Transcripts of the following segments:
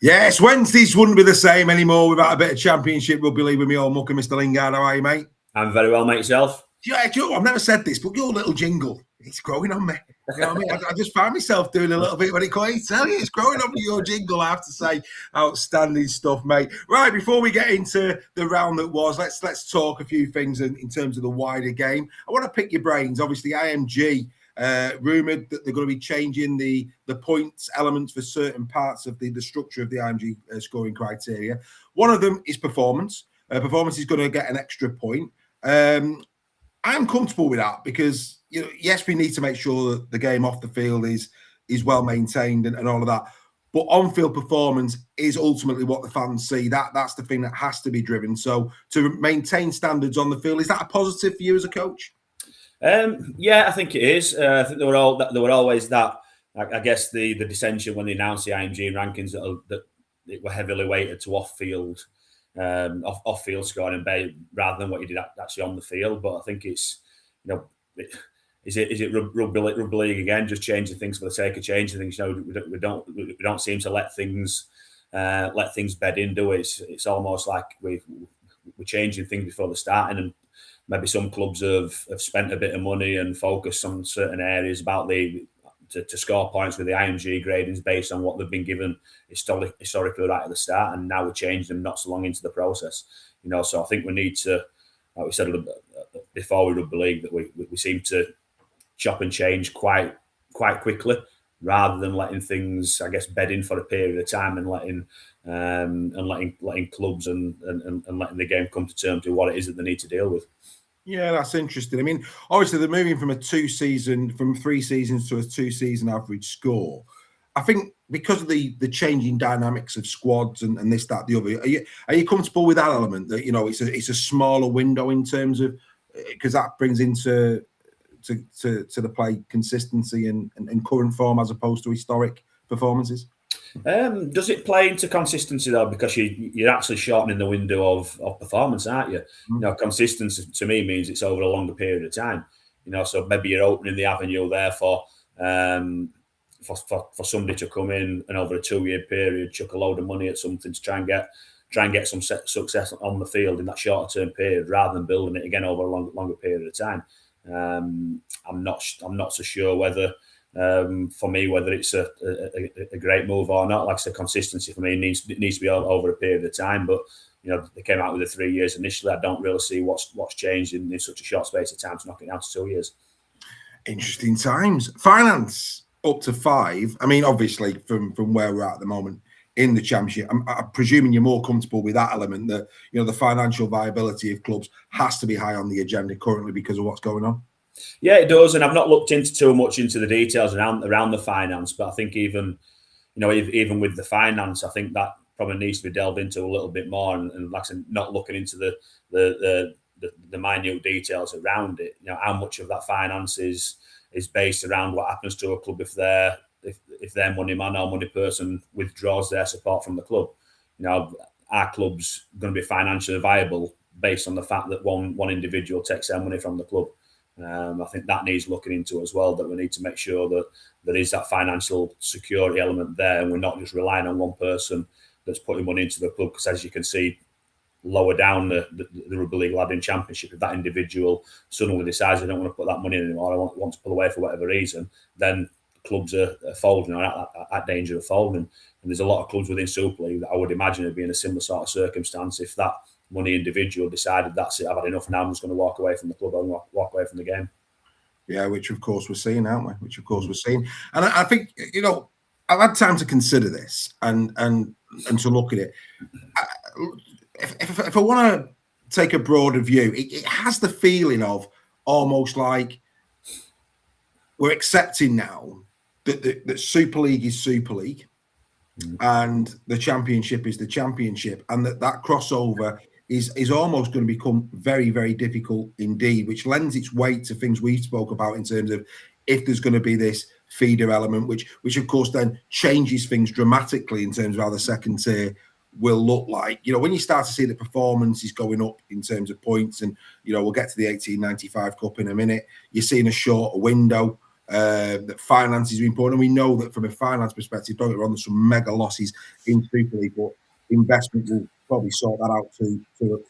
Yes, Wednesdays wouldn't be the same anymore without a bit of Championship Rugby League with me old mucker, Mr. Lingard. How are you, mate? I'm very well, mate. Yourself? Yeah, I've never said this, but your little jingle, it's growing on me. You know what I mean? I just found myself doing a little bit when it quite tell you, it's growing on me, your jingle, I have to say. Outstanding stuff, mate. Right, before we get into the round that was, let's talk a few things in terms of the wider game. I want to pick your brains. Obviously, IMG rumoured that they're going to be changing the points elements for certain parts of the structure of the IMG scoring criteria. One of them is performance. Performance is going to get an extra point. I'm comfortable with that because, yes, we need to make sure that the game off the field is well maintained and all of that. But on-field performance is ultimately what the fans see. That's the thing that has to be driven. So to maintain standards on the field, is that a positive for you as a coach? Yeah, I think it is. I think there were always that. I guess the dissension when they announced the IMG rankings that it were heavily weighted to off-field scoring rather than what you did actually on the field. But I think it's, is it rugby league again, just changing things for the sake of changing things? We don't seem to let things bed in, do we? It's almost like we're changing things before they're starting, and maybe some clubs have spent a bit of money and focused on certain areas about to score points with the IMG gradings based on what they've been given historically right at the start, and now we're changing them not so long into the process. So I think we need to, like we said before with Rugby League, that we seem to chop and change quite quickly rather than letting things, I guess, bed in for a period of time and letting clubs and letting the game come to terms with what it is that they need to deal with. Yeah, that's interesting. I mean, obviously they're moving from 3 seasons to a 2-season average score. I think because of the changing dynamics of squads and this, that, the other, are you comfortable with that element that it's a smaller window in terms of, because that brings into the play consistency and current form as opposed to historic performances? Does it play into consistency though? Because you're actually shortening the window of performance, aren't you? Consistency to me means it's over a longer period of time. So maybe you're opening the avenue there for somebody to come in and over a 2-year period chuck a load of money at something to try and get some success on the field in that shorter term period, rather than building it again over a longer period of time. I'm not so sure whether. For me, whether it's a great move or not, like I said, consistency for me needs to be over a period of time. But they came out with the 3 years initially. I don't really see what's changed in such a short space of time to knock it down to 2 years. Interesting times. Finance up to 5. I mean, obviously, from where we're at the moment in the Championship, I'm presuming you're more comfortable with that element, that the financial viability of clubs has to be high on the agenda currently because of what's going on. Yeah, it does, and I've not looked too much into the details around the finance, but I think even with the finance, I think that probably needs to be delved into a little bit more, and like I said, not looking into the minute details around it. How much of that finance is based around what happens to a club if their money man or money person withdraws their support from the club. Our club's going to be financially viable based on the fact that one individual takes their money from the club. I think that needs looking into as well, that we need to make sure that there is that financial security element there, and we're not just relying on one person that's putting money into the club. Because as you can see, lower down the Rugby League Lad in Championship, if that individual suddenly decides they don't want to put that money in anymore, I want to pull away for whatever reason, then clubs are folding or at danger of folding. And there's a lot of clubs within Super League that I would imagine would be in a similar sort of circumstance if that money individual decided, that's it, I've had enough now, I'm just going to walk away from the club and walk away from the game. Yeah, which of course we're seeing, aren't we? And I think, I've had time to consider this and to look at it. If I want to take a broader view, it has the feeling of almost like we're accepting now that Super League is Super League and the Championship is the Championship, and that crossover is almost going to become very, very difficult indeed, which lends its weight to things we spoke about in terms of if there's going to be this feeder element, which of course then changes things dramatically in terms of how the second tier will look like. When you start to see the performance is going up in terms of points, and we'll get to the 1895 Cup in a minute, you're seeing a shorter window. that finances are important. And we know that from a finance perspective, don't get me wrong, there's some mega losses in Super League, but investment will probably sort that out to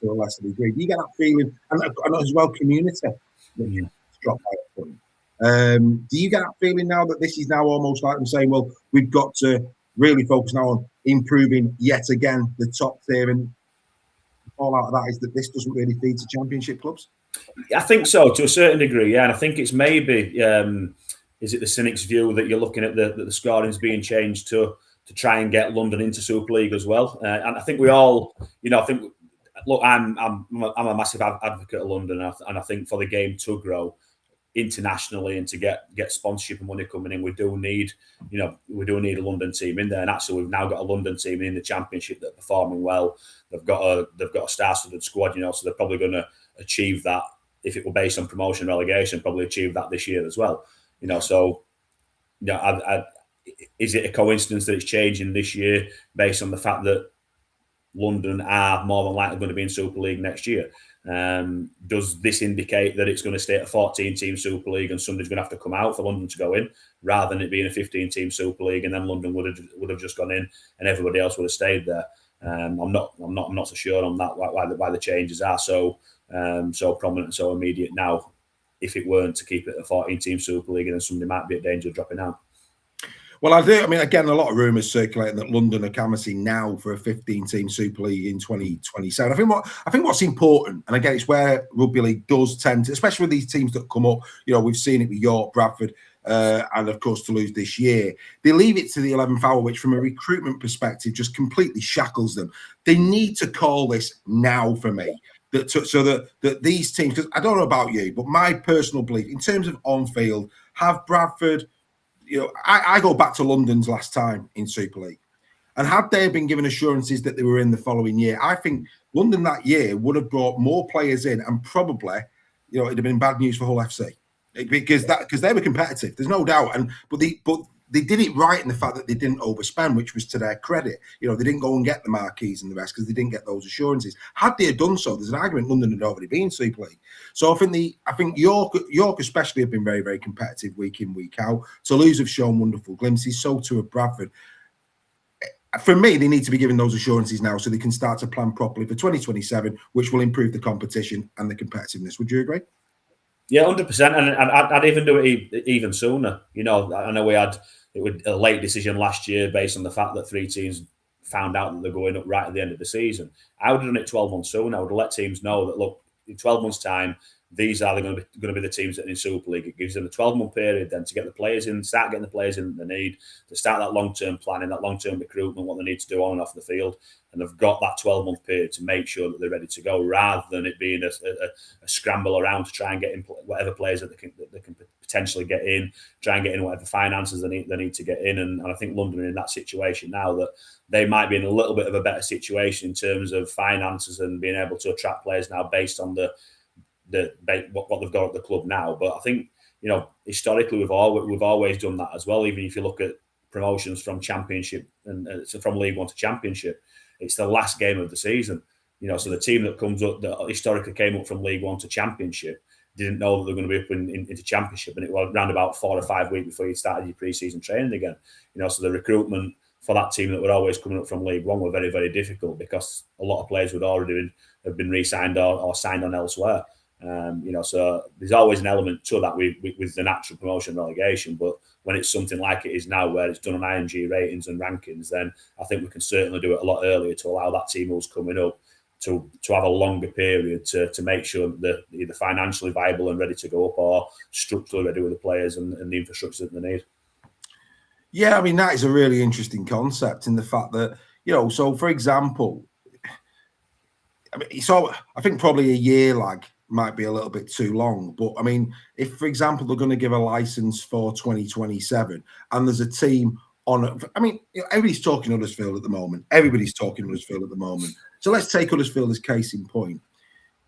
a lesser degree. Do you get that feeling? And as well, community drop by a point. Do you get that feeling now that this is now almost like them saying, well, we've got to really focus now on improving yet again the top tier, and all out of that is that this doesn't really feed to championship clubs? I think so, to a certain degree, yeah. And I think it's maybe, is it the cynic's view that you're looking at the scoring's being changed to try and get London into Super League as well? And I think we all, look, I'm a massive advocate of London, and I think for the game to grow internationally and to get sponsorship and money coming in, we do need a London team in there. And actually, we've now got a London team in the Championship that are performing well. They've got a star-studded squad, so they're probably going to achieve that. If it were based on promotion relegation, probably achieve that this year as well. Is it a coincidence that it's changing this year based on the fact that London are more than likely going to be in Super League next year? Does this indicate that it's going to stay at a 14-team Super League and somebody's going to have to come out for London to go in, rather than it being a 15-team Super League and then London would have just gone in and everybody else would have stayed there? I'm not so sure on that, why the changes are so prominent and so immediate now. If it weren't to keep it a 14-team Super League, and then somebody might be at danger of dropping out. Well, I do. I mean, again, a lot of rumours circulating that London are canvassing now for a 15-team Super League in 2027. I think what's important, and again, it's where Rugby League does tend to, especially with these teams that come up. We've seen it with York, Bradford, and of course Toulouse this year. They leave it to the 11th hour, which, from a recruitment perspective, just completely shackles them. They need to call this now for me. So that these teams, because I don't know about you, but my personal belief in terms of on-field, have Bradford. I go back to London's last time in Super League, and had they been given assurances that they were in the following year, I think London that year would have brought more players in, and probably, it'd have been bad news for Hull FC because they were competitive. There's no doubt, but they did it right in the fact that they didn't overspend, which was to their credit. They didn't go and get the marquees and the rest because they didn't get those assurances. Had they done so, there's an argument London had already been Super League. So I think York especially have been very, very competitive week in, week out. Toulouse have shown wonderful glimpses. So too have Bradford. For me, they need to be given those assurances now so they can start to plan properly for 2027, which will improve the competition and the competitiveness. Would you agree? Yeah, 100%. And I'd even do it even sooner. I know it was a late decision last year based on the fact that 3 teams found out that they're going up right at the end of the season. I would have done it 12 months sooner. I would have let teams know that, look, in 12 months' time, these are going to be the teams that are in Super League. It gives them a 12-month period then to get the players in, start getting the players in that they need, to start that long-term planning, that long-term recruitment, what they need to do on and off the field. And they've got that 12-month period to make sure that they're ready to go, rather than it being a scramble around to try and get in whatever players that they can potentially get in, try and get in whatever finances they need to get in. And I think London are in that situation now, that they might be in a little bit of a better situation in terms of finances and being able to attract players now based on what they've got at the club now. But I think, historically we've always done that as well. Even if you look at promotions from Championship and from League One to Championship, it's the last game of the season. So the team that comes up, that historically came up from League One to Championship, didn't know that they're going to be up into Championship, and it was around about 4 or 5 weeks before you started your pre-season training again. So the recruitment for that team that were always coming up from League One were very, very difficult, because a lot of players would already have been re-signed or signed on elsewhere. So there's always an element to that with the natural promotion relegation. But when it's something like it is now, where it's done on ING ratings and rankings, then I think we can certainly do it a lot earlier to allow that team who's coming up to have a longer period to make sure that they're either financially viable and ready to go up, or structurally ready with the players and the infrastructure that they need. Yeah, I mean, that is a really interesting concept in the fact that, so for example, I think probably a year lag might be a little bit too long. But I mean, if, for example, they're going to give a license for 2027 and there's a team on, everybody's talking Huddersfield at the moment. So let's take Huddersfield as case in point.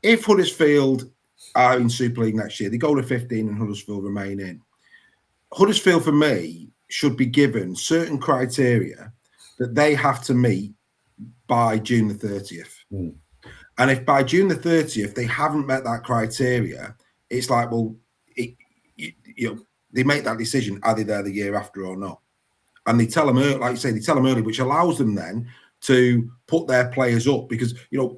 If Huddersfield are in Super League next year, they go to 15 and Huddersfield remain in. Huddersfield, for me, should be given certain criteria that they have to meet by June the 30th. And if by June the 30th they haven't met that criteria, it's like, well, they make that decision: are they there the year after or not? And they tell them, like you say, they tell them early, which allows them then to put their players up, because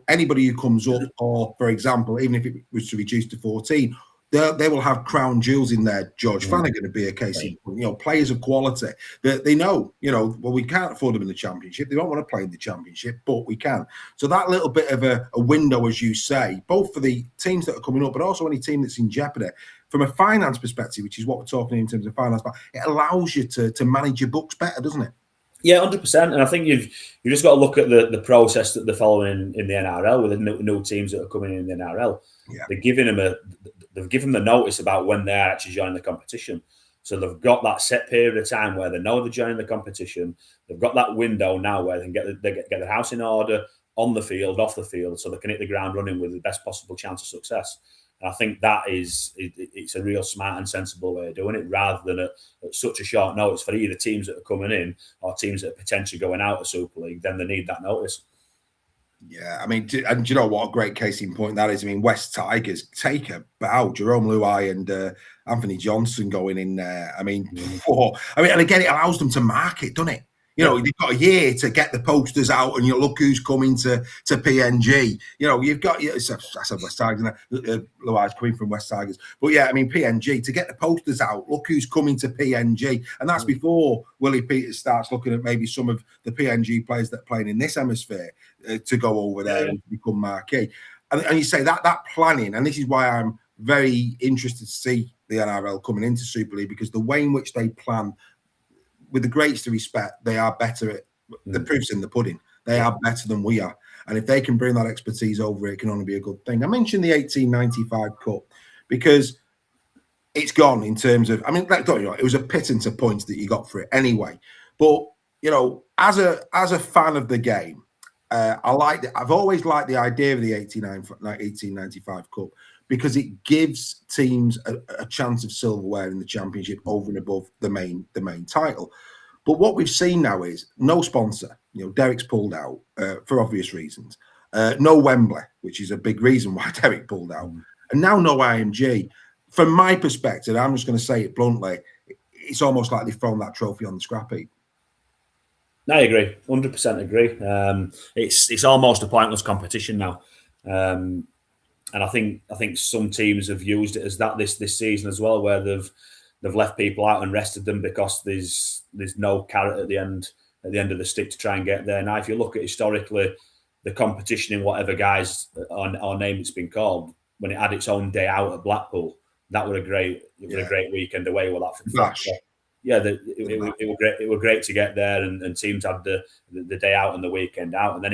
anybody who comes up, or for example, even if it was to reduce to 14, they will have crown jewels in there. George Flanagan would be a case in point. Players of quality that they know. Well, we can't afford them in the Championship. They don't want to play in the Championship, but we can. So that little bit of a window, as you say, both for the teams that are coming up, but also any team that's in jeopardy. From a finance perspective, which is what we're talking in terms of finance, but it allows you to manage your books better, doesn't it? Yeah, 100%. And I think you've just got to look at the process that they're following in the NRL with the new teams that are coming in the NRL. Yeah. They've given them the notice about when they're actually joining the competition. So they've got that set period of time where they know they're joining the competition. They've got that window now where they can get their house in order on the field, off the field, so they can hit the ground running with the best possible chance of success. And I think it's a real smart and sensible way of doing it, rather than at such a short notice for either teams that are coming in or teams that are potentially going out of Super League. Then they need that notice. Yeah, I mean, and do you know what a great case in point that is? I mean, West Tigers take a bow. Jerome Luai and Anthony Johnson going in there. I mean, and again, it allows them to market, doesn't it? They've got a year to get the posters out, and look who's coming to PNG. You've got, I said West Tigers, Luai's coming from West Tigers. But yeah, I mean, PNG, to get the posters out, look who's coming to PNG. And that's before Willie Peters starts looking at maybe some of the PNG players that are playing in this hemisphere to go over there and become marquee. And you say that planning, and this is why I'm very interested to see the NRL coming into Super League, because the way in which they plan, with the greatest respect, they are better at the proof's in the pudding. They are better than we are. And if they can bring that expertise over, it can only be a good thing. I mentioned the 1895 Cup because it's gone in terms of, I mean, it was a pittance of points that you got for it anyway. But, as a fan of the game, I've always liked the idea of the 1895 Cup, because it gives teams a chance of silverware in the Championship over and above the main title. But what we've seen now is no sponsor. Derek's pulled out for obvious reasons. No Wembley, which is a big reason why Derek pulled out. And now no IMG. From my perspective, I'm just going to say it bluntly, it's almost like they've thrown that trophy on the scrap heap. I agree, 100% agree. It's almost a pointless competition now. And I think some teams have used it as that this season as well, where they've left people out and rested them because there's no carrot at the end of the stick to try and get there. Now, if you look at historically the competition in whatever guise or name it's been called, when it had its own day out at Blackpool, that was a great weekend away with that. Yeah, it was great to get there, and teams had the day out and the weekend out, and then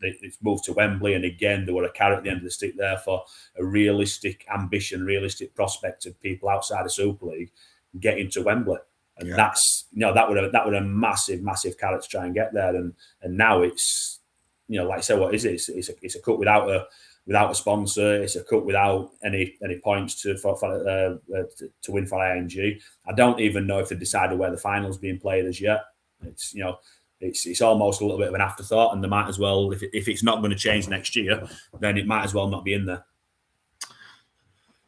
it's moved to Wembley, and again there were a carrot at the end of the stick there for a realistic ambition, realistic prospect of people outside of Super League getting to Wembley, and that's that would a massive carrot to try and get there, and now it's like I said, what is it? It's a cup without a sponsor. It's a cup without any points to win for IMG. I don't even know if they've decided where the final's being played as yet. It's almost a little bit of an afterthought, and they might as well, if it's not going to change next year, then it might as well not be in there.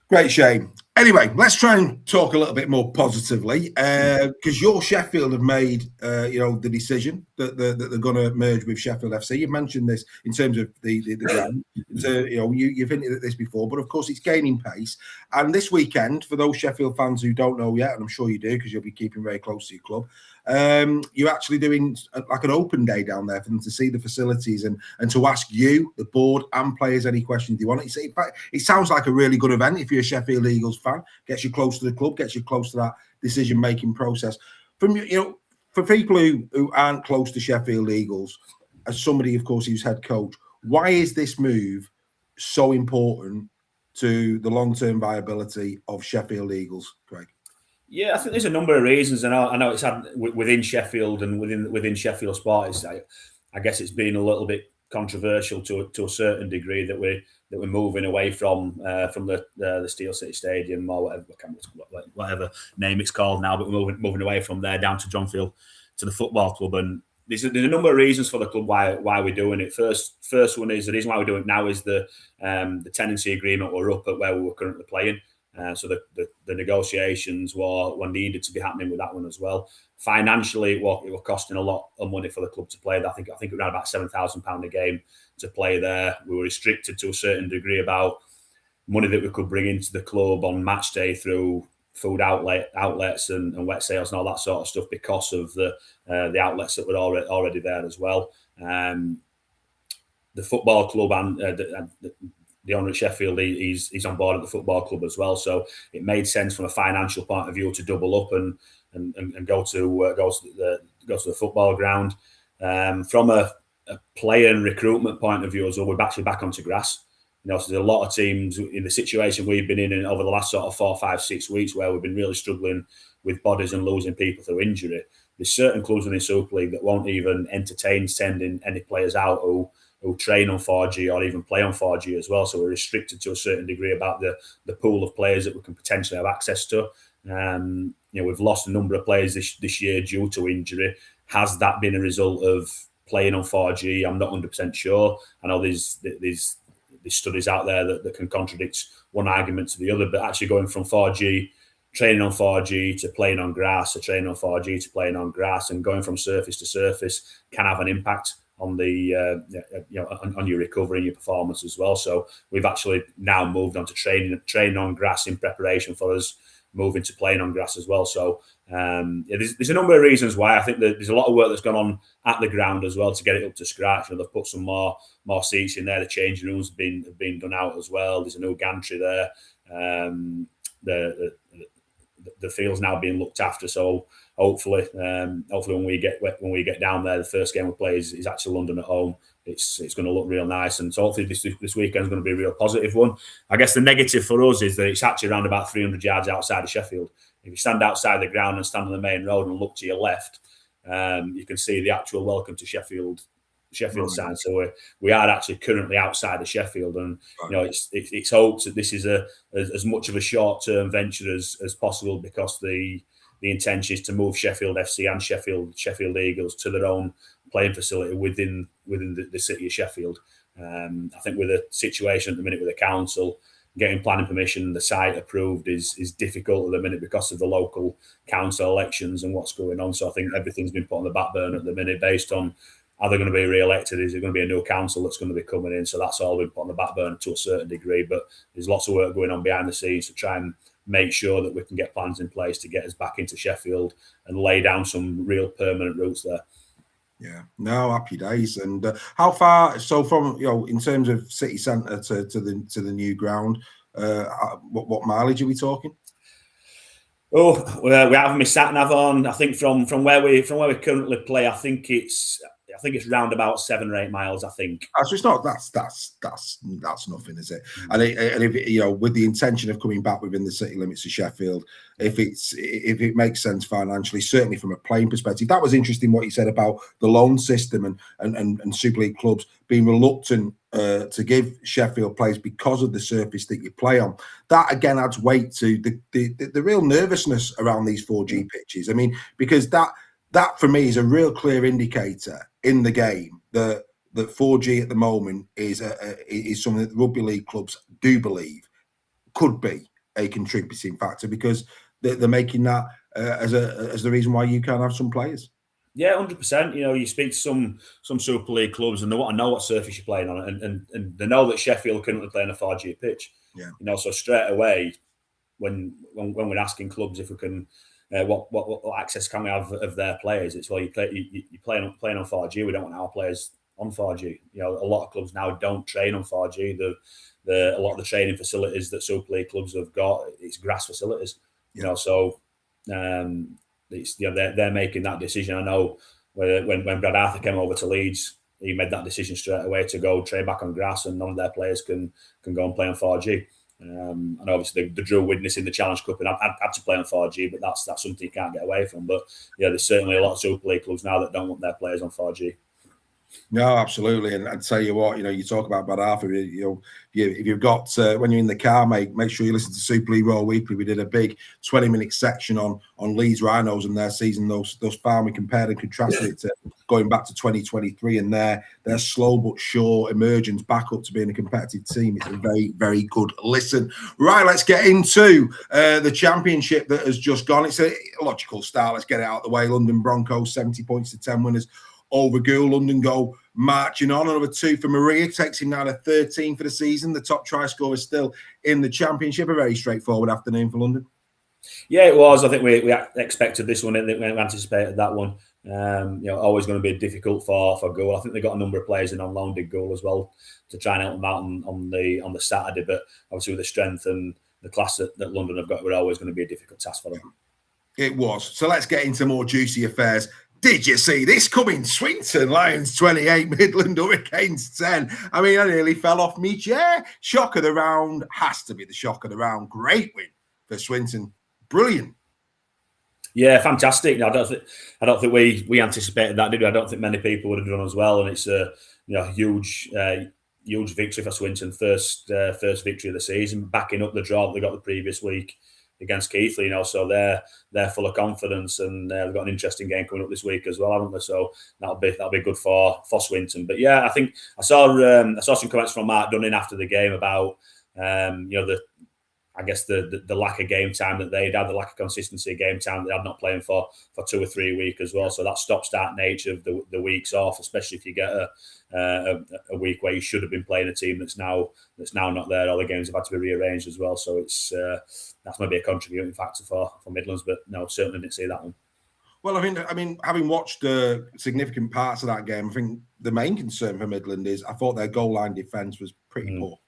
Great shame. Anyway, let's try and talk a little bit more positively, because your Sheffield have made the decision that they're going to merge with Sheffield FC. You mentioned this in terms of the ground. You've hinted at this before, but of course it's gaining pace. And this weekend, for those Sheffield fans who don't know yet, and I'm sure you do because you'll be keeping very close to your club, you're actually doing like an open day down there for them to see the facilities and to ask you, the board, and players any questions you want. It sounds like a really good event if you're a Sheffield Eagles fan. Gets you close to the club, gets you close to that decision-making process. For people who aren't close to Sheffield Eagles, as somebody, of course, who's head coach, why is this move so important to the long-term viability of Sheffield Eagles, Craig? Yeah, I think there's a number of reasons, and I know it's had within Sheffield and within Sheffield Sport. I guess it's been a little bit controversial to a certain degree that we're moving away from the Steel City Stadium or whatever name it's called now, but we're moving away from there down to Dronfield to the football club. And there's a number of reasons for the club why we're doing it. First one is the reason why we're doing it now is the tenancy agreement we're up at where we were currently playing. So the negotiations were needed to be happening with that one as well. Financially, it was costing a lot of money for the club to play. I think it ran about £7,000 a game to play there. We were restricted to a certain degree about money that we could bring into the club on match day through food outlets and wet sales and all that sort of stuff because of the outlets that were already there as well. The football club and the owner at Sheffield, he's on board at the football club as well. So it made sense from a financial point of view to double up and go to the football ground. From a player and recruitment point of view as well, we're actually back onto grass. So there's a lot of teams in the situation we've been in over the last sort of 4, 5, 6 weeks where we've been really struggling with bodies and losing people through injury. There's certain clubs in the Super League that won't even entertain sending any players out who train on 4G or even play on 4G as well. So we're restricted to a certain degree about the pool of players that we can potentially have access to. We've lost a number of players this year due to injury. Has that been a result of playing on 4G? I'm not 100% sure. I know there's studies out there that can contradict one argument to the other, but actually going from 4G, training on 4G to playing on grass, or training on 4G to playing on grass, and going from surface to surface can have an impact on the on your recovery and your performance as well. So we've actually now moved on to training on grass in preparation for us moving to playing on grass as well. So there's a number of reasons why. I think that there's a lot of work that's gone on at the ground as well to get it up to scratch. They've put some more seats in there. The changing rooms have been done out as well. There's a new gantry there. The field's now being looked after. So hopefully when we get down there, the first game we play is actually London at home. It's going to look real nice, and so hopefully this weekend's going to be a real positive one. I guess the negative for us is that it's actually around about 300 yards outside of Sheffield. If you stand outside the ground and stand on the main road and look to your left, you can see the actual welcome to Sheffield sign. So we are actually currently outside of Sheffield, and it's hoped that this is as much of a short-term venture as possible, because the intention is to move Sheffield FC and Sheffield Eagles to their own playing facility within the city of Sheffield. I think with the situation at the minute with the council, getting planning permission, the site approved is difficult at the minute because of the local council elections and what's going on. So I think everything's been put on the back burner at the minute based on, are they going to be re-elected? Is there going to be a new council that's going to be coming in? So that's all been put on the back burner to a certain degree. But there's lots of work going on behind the scenes to try and make sure that we can get plans in place to get us back into Sheffield and lay down some real permanent roots there. Yeah, no, happy days. And how far? So from in terms of city centre to the new ground, what mileage are we talking? Oh, we have my sat nav on. I think from where we currently play, I think it's round about 7 or 8 miles. I think. So it's not that's nothing, is it? And if with the intention of coming back within the city limits of Sheffield, if it makes sense financially, certainly from a playing perspective, that was interesting what you said about the loan system and Super League clubs being reluctant to give Sheffield players because of the surface that you play on. That again adds weight to the real nervousness around these 4G pitches. I mean, because that for me is a real clear indicator in the game that 4G at the moment is something that the rugby league clubs do believe could be a contributing factor, because they're making that as the reason why you can't have some players. Yeah, 100%. You speak to some Super League clubs and they want to know what surface you're playing on, and they know that Sheffield currently play on a 4G pitch. Yeah. So straight away, when we're asking clubs if we can, what access can we have of their players, it's you playing on 4G. We don't want our players on 4G. A lot of clubs now don't train on 4G. A lot of the training facilities that Super League clubs have got, it's grass facilities. So. They're making that decision. I know when Brad Arthur came over to Leeds, he made that decision straight away to go train back on grass, and none of their players can go and play on 4G. And obviously they drew witness in the Challenge Cup and had to play on 4G, but that's something you can't get away from. But there's certainly a lot of Super League clubs now that don't want their players on 4G. No, absolutely. And I'd tell you what, you talk about Bad Arthur, if you've got, when you're in the car, mate, make sure you listen to Super League Raw Weekly. We did a big 20-minute section on Leeds Rhinos and their season thus far. We compared and contrasted it to going back to 2023 and their slow but sure emergence back up to being a competitive team. It's a very, very good listen. Right, let's get into the championship that has just gone. It's a logical start. Let's get it out of the way. London Broncos, 70 points to 10 winners over Gould. London go marching on. Another 2 for Maria, takes him now to 13 for the season. The top try scorer is still in the championship. A very straightforward afternoon for London. Yeah, it was. I think we expected this one. I think we anticipated that one. Always going to be difficult for Gould. I think they got a number of players in on loan, did Gould as well, to try and help them out on the Saturday. But obviously with the strength and the class that London have got, we're always going to be a difficult task for them. It was. So let's get into more juicy affairs. Did you see this coming? Swinton Lions 28, Midland Hurricanes 10. I mean, I nearly fell off my chair. Shock of the round. Has to be the shock of the round. Great win for Swinton. Brilliant. Yeah, fantastic. I don't think we anticipated that, did we? I don't think many people would have done as well. And it's a huge victory for Swinton. First victory of the season, backing up the draw that they got the previous week against Keighley, so they're full of confidence, and they've got an interesting game coming up this week as well, haven't they? So that'll be good for Swinton. But yeah, I think I saw some comments from Mark Dunning after the game about the lack of game time that they'd had, the lack of consistency of game time they had, not playing for 2 or 3 weeks as well. So that stop-start nature of the weeks off, especially if you get a week where you should have been playing a team that's now not there. All the games have had to be rearranged as well. So it's that's maybe a contributing factor for Midlands, but no, certainly didn't see that one. Well, I mean, having watched significant parts of that game, I think the main concern for Midland is I thought their goal line defence was pretty poor.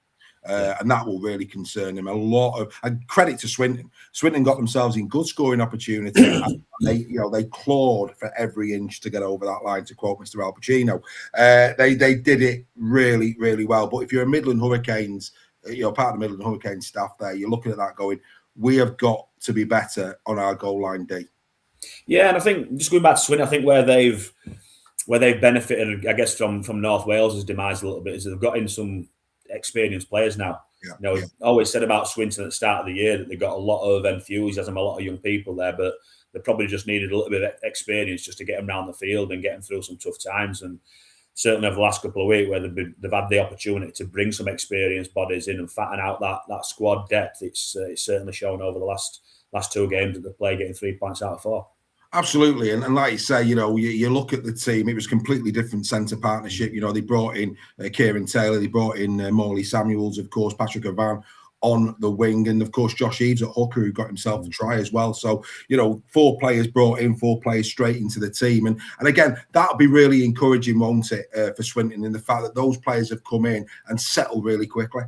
And that will really concern him. And credit to Swinton. Swinton got themselves in good scoring opportunity. And they clawed for every inch to get over that line, to quote Mr. Al Pacino. They did it really, really well. But if you're a Midland Hurricanes, part of the Midland Hurricanes staff there, you're looking at that going, we have got to be better on our goal line D. Yeah, and I think just going back to Swinton, I think where they've benefited, I guess, from North Wales' demise a little bit is they've got in some experienced players now. We've always said about Swinton at the start of the year that they got a lot of enthusiasm, a lot of young people there, but they probably just needed a little bit of experience just to get them around the field and get them through some tough times. And certainly over the last couple of weeks, where they've had the opportunity to bring some experienced bodies in and fatten out that squad depth, it's certainly shown over the last 2 games that they play, getting 3 points out of 4. Absolutely. And like you say, you look at the team, it was completely different centre partnership. They brought in Kieran Taylor, they brought in Morley Samuels, of course, Patrick Ovan on the wing, and of course, Josh Eves at hooker, who got himself a try as well. So, 4 players brought in, 4 players straight into the team. And again, that'll be really encouraging, won't it, for Swinton, in the fact that those players have come in and settled really quickly.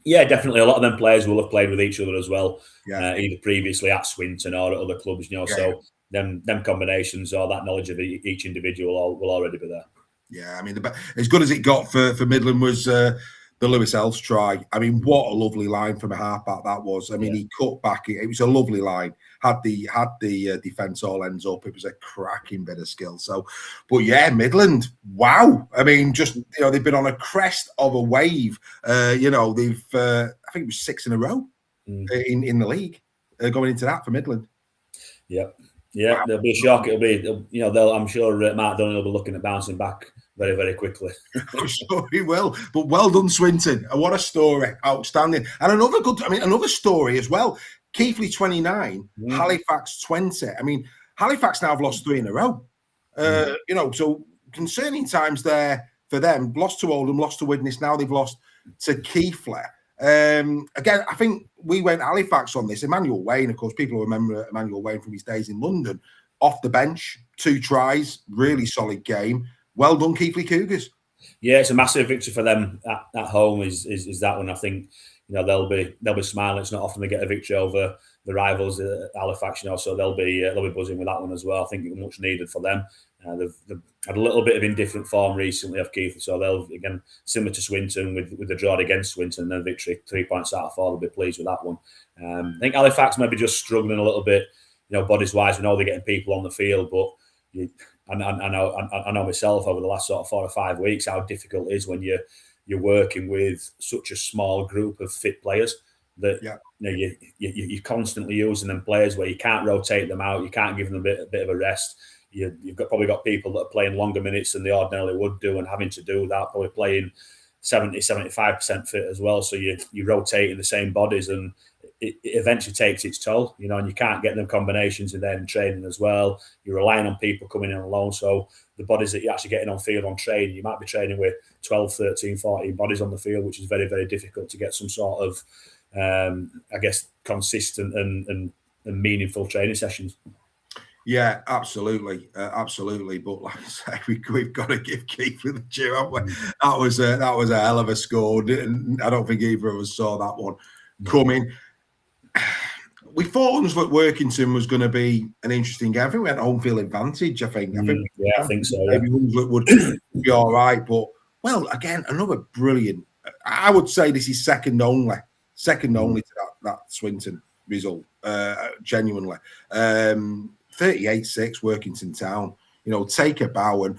Yeah, definitely. A lot of them players will have played with each other as well, either previously at Swinton or at other clubs, so them combinations or that knowledge of each individual will already be there. Yeah, I mean, as good as it got for Midland was the Lewis Ellis try. I mean, what a lovely line from a halfback that was. I mean, he cut back. It was a lovely line. Had the defence all ends up. It was a cracking bit of skill. So, but yeah, Midland, wow. I mean, just they've been on a crest of a wave. They've I think it was 6 in a row in the league going into that for Midland. Yeah. Yeah, wow. There'll be a shock. It'll be, I'm sure Mark Dunn will be looking at bouncing back very, very quickly. I'm sure he will. But well done, Swinton. What a story. Outstanding. And another story as well. Keighley 29, Halifax 20. I mean, Halifax now have lost 3 in a row. So concerning times there for them. Lost to Oldham, lost to Widnes. Now they've lost to Keighley. Again, I think we went Halifax on this. Emmanuel Wayne, of course, people remember Emmanuel Wayne from his days in London. Off the bench, 2 tries, really solid game. Well done, Keighley Cougars. Yeah, it's a massive victory for them at home. Is that one? I think they'll be smiling. It's not often they get a victory over the rivals at Halifax, so they'll be buzzing with that one as well. I think it was much needed for them. They've had a little bit of indifferent form recently of Keighley, so they'll, again, similar to Swinton with the draw against Swinton and their victory, 3 points out of 4, they'll be pleased with that one. I think Halifax maybe just struggling a little bit, bodies wise. We know they're getting people on the field, but I know myself over the last sort of 4 or 5 weeks how difficult it is when you're working with such a small group of fit players that you're constantly using them players where you can't rotate them out, you can't give them a bit of a rest. You've probably got people that are playing longer minutes than they ordinarily would do, and having to do that, probably playing 70-75% fit as well. So you rotate in the same bodies, and it eventually takes its toll, and you can't get them combinations in there in training as well. You're relying on people coming in alone. So the bodies that you're actually getting on field on training, you might be training with 12, 13, 14 bodies on the field, which is very, very difficult to get some sort of, consistent and meaningful training sessions. Yeah, absolutely. But like I say, we've got to give Keith with the due, haven't we? That was a hell of a score. I don't think either of us saw that one coming. We thought Hunslet Workington was going to be an interesting game. I think we had home field advantage. I think so. Maybe Hunslet would be all right, but again, another brilliant. I would say this is second only to that Swinton result. Genuinely, 38-6 Workington Town. Take a bow, and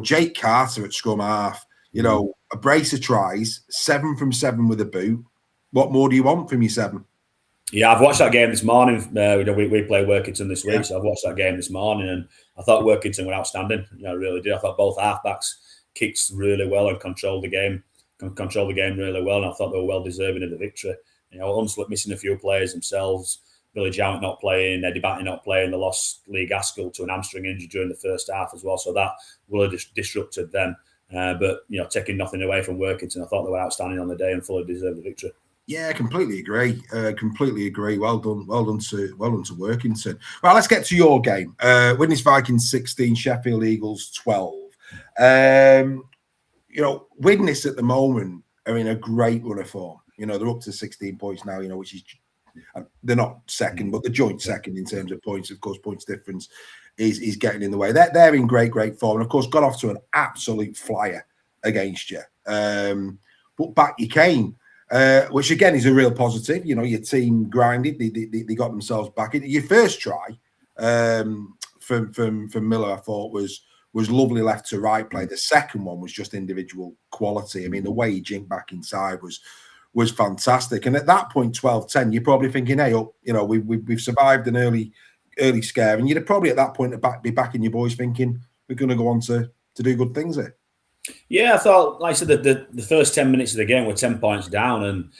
Jake Carter at scrum half. A brace of tries, 7 from 7 with a boot. What more do you want from your 7? Yeah, I've watched that game this morning. We play Workington this week, so I've watched that game this morning, and I thought Workington were outstanding. I really did. I thought both halfbacks kicked really well and controlled the game really well, and I thought they were well deserving of the victory. Hunslet missing a few players themselves. Billy Jowett not playing, Eddie Batty not playing. They lost Lee Gaskell to an hamstring injury during the first half as well, so that will have disrupted them. But taking nothing away from Workington, I thought they were outstanding on the day and fully deserved the victory. Yeah, completely agree. Well done to Workington. Right, let's get to your game. Widnes Vikings 16, Sheffield Eagles 12. Widnes at the moment are in a great run of form. They're up to 16 points now. Which is they're not second, but they're joint second in terms of points. Of course, points difference is getting in the way. They're in great form, and of course, got off to an absolute flyer against you. But back you came. Which again is a real positive. Your team grinded; they got themselves back. Your first try from Miller, I thought was lovely left to right play. The second one was just individual quality. I mean, the way he jinked back inside was fantastic. And at that point, 12-10, you're probably thinking, hey, we've survived an early scare, and you'd probably at that point be backing your boys, thinking we're going to go on to do good things here. Yeah, I thought, like I said, the first 10 minutes of the game were 10 points down, and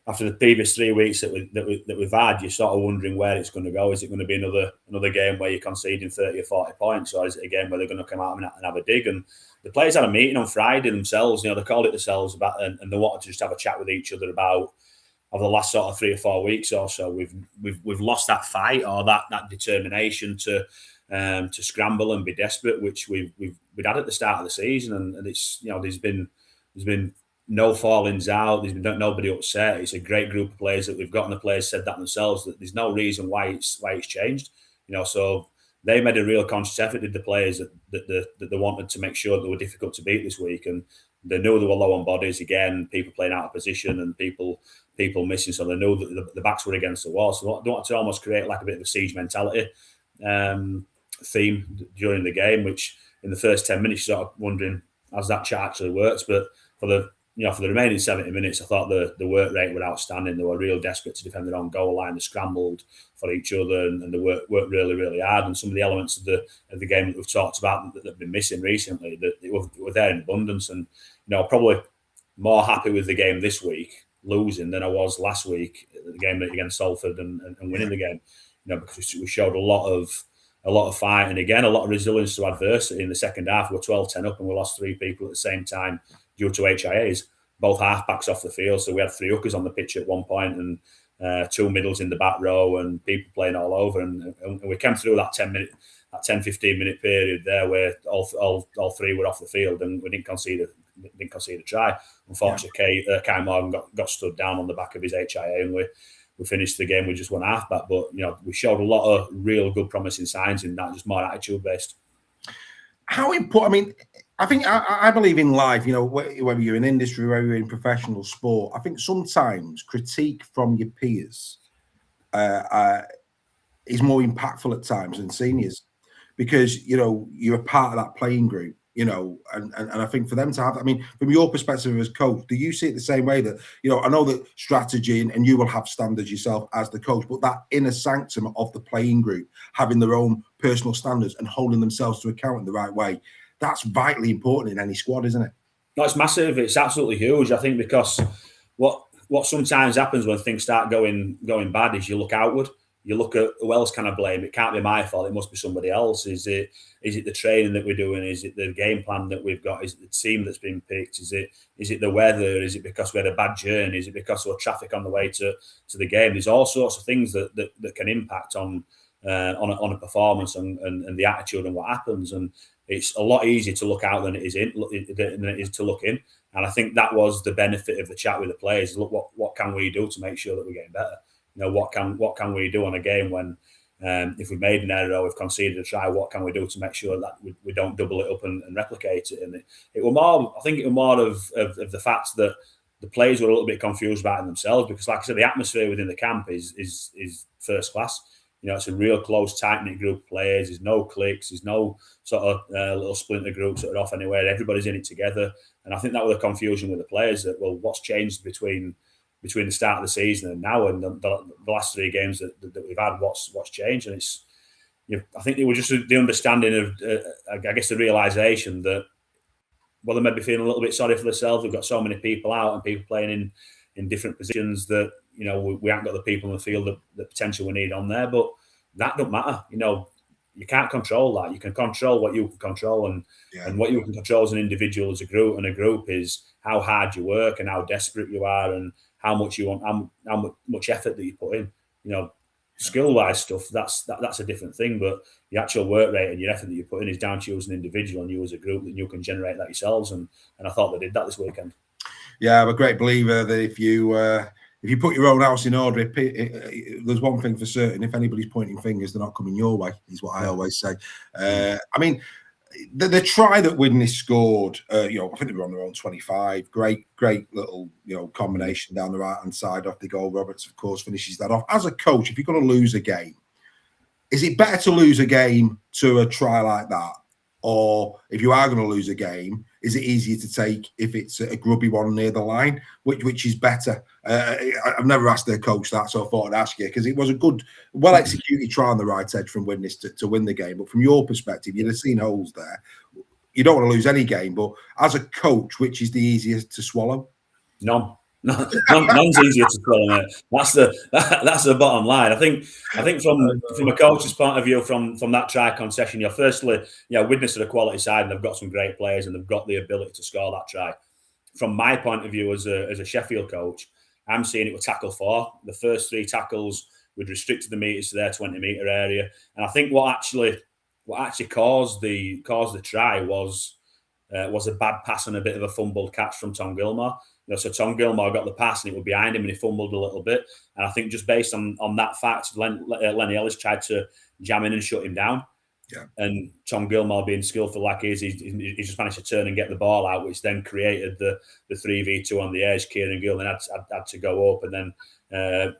after the previous 3 weeks that we've had, you're sort of wondering where it's going to go. Is it going to be another game where you're conceding 30 or 40 points, or is it a game where they're going to come out and have a dig? And the players had a meeting on Friday themselves. They called it themselves about, and they wanted to just have a chat with each other about over the last sort of 3 or 4 weeks or so. We've lost that fight or that determination to scramble and be desperate, which we'd had at the start of the season, and it's there's been no fallings out. There's been nobody upset. It's a great group of players that we've got, and the players said that themselves, that there's no reason why it's changed. So they made a real conscious effort, did the players, that they wanted to make sure they were difficult to beat this week, and they knew they were low on bodies again, people playing out of position and people missing, so they knew that the backs were against the wall. So they wanted to almost create like a bit of a siege mentality theme during the game, which in the first 10 minutes you're sort of wondering, has that chat actually worked? But for the remaining 70 minutes, I thought the work rate were outstanding. They were real desperate to defend their own goal line. They scrambled for each other, and they worked really, really hard. And some of the elements of the game that we've talked about that have been missing recently, that were there in abundance. And probably more happy with the game this week losing than I was last week at the game against Salford and winning the game. Because we showed a lot of fight, and again a lot of resilience to adversity in the second half. We were 12-10 up, and we lost 3 people at the same time due to HIAs, both halfbacks off the field. So we had 3 hookers on the pitch at one point, and 2 middles in the back row, and people playing all over. And we came through that 10-15 minute period there where all 3 were off the field, and we didn't concede a try. Unfortunately, Kai Morgan got stood down on the back of his HIA, and we finished the game with just 1 halfback. But we showed a lot of real good promising signs in that, just more attitude based. How important? I mean, I think I believe in life, whether you're in industry, whether you're in professional sport, I think sometimes critique from your peers is more impactful at times than seniors, because, you know, you're a part of that playing group, you know, and I think for them to have, I mean, from your perspective as coach, do you see it the same way that, you know, I know that strategy and you will have standards yourself as the coach, but that inner sanctum of the playing group, having their own personal standards and holding themselves to account in the right way, that's vitally important in any squad, isn't it? No, it's massive. It's absolutely huge. I think because what sometimes happens when things start going bad is you look outward. You look at who else can I blame? It can't be my fault. It must be somebody else. Is it the training that we're doing? Is it the game plan that we've got? Is it the team that's been picked? Is it the weather? Is it because we had a bad journey? Is it because there was traffic on the way to the game? There's all sorts of things that can impact on a performance and the attitude and what happens. And it's a lot easier to look out than it is to look in. And I think that was the benefit of the chat with the players. Look, what can we do to make sure that we're getting better? You know, what can we do on a game when if we've made an error or we've conceded a try, what can we do to make sure that we don't double it up and replicate it? And it was more, I think it was more of the fact that the players were a little bit confused about it themselves, because, like I said, the atmosphere within the camp is first class. You know, it's a real close, tight-knit group of players. There's no cliques. There's no sort of little splinter groups that are off anywhere. Everybody's in it together. And I think that was a confusion with the players that, well, what's changed between the start of the season and now, and the last three games that we've had, what's changed? And it's, you know, I think it was just the understanding of, I guess, the realisation that, well, they may be feeling a little bit sorry for themselves. We've got so many people out and people playing in different positions that, you know, we haven't got the people in the field the potential we need on there. But that don't matter. You know, you can't control that. You can control what you can control, and what you can control as an individual, as a group, and a group is how hard you work and how desperate you are and how much you want, how much effort that you put in. You know, skill-wise stuff, that's a different thing. But the actual work rate and your effort that you put in is down to you as an individual and you as a group, that you can generate that yourselves. And I thought they did that this weekend. Yeah, I'm a great believer that if you put your own house in order, there's one thing for certain: if anybody's pointing fingers, they're not coming your way. Is what I always say. I mean, the try that Widnes scored, you know, I think they were on their own 25. Great little, you know, combination down the right hand side off the goal. Roberts, of course, finishes that off. As a coach, if you're going to lose a game, is it better to lose a game to a try like that? Or if you are going to lose a game, is it easier to take if it's a grubby one near the line? Which is better? I've never asked their coach that, so I thought I'd ask you, because it was a good, well-executed try on the right edge from Widnes to win the game. But from your perspective, you'd have seen holes there. You don't want to lose any game, but as a coach, which is the easiest to swallow? None's easier to swallow. That's the bottom line. I think from a coach's point of view, from that try concession, you're firstly, you know, Widnes are a quality side and they've got some great players and they've got the ability to score that try. From my point of view as a Sheffield coach, I'm seeing it with tackle 4. The first 3 tackles we'd restricted the meters to their 20-meter area, and I think what actually caused the try was a bad pass and a bit of a fumbled catch from Tom Gilmore. You know, so Tom Gilmore got the pass and it was behind him and he fumbled a little bit. And I think just based on that fact, Lenny Ellis tried to jam in and shut him down. Yeah. And Tom Gilmore, being skillful like he is, he just managed to turn and get the ball out, which then created the 3v2 on the edge. Kieran Gillen had to go up, and then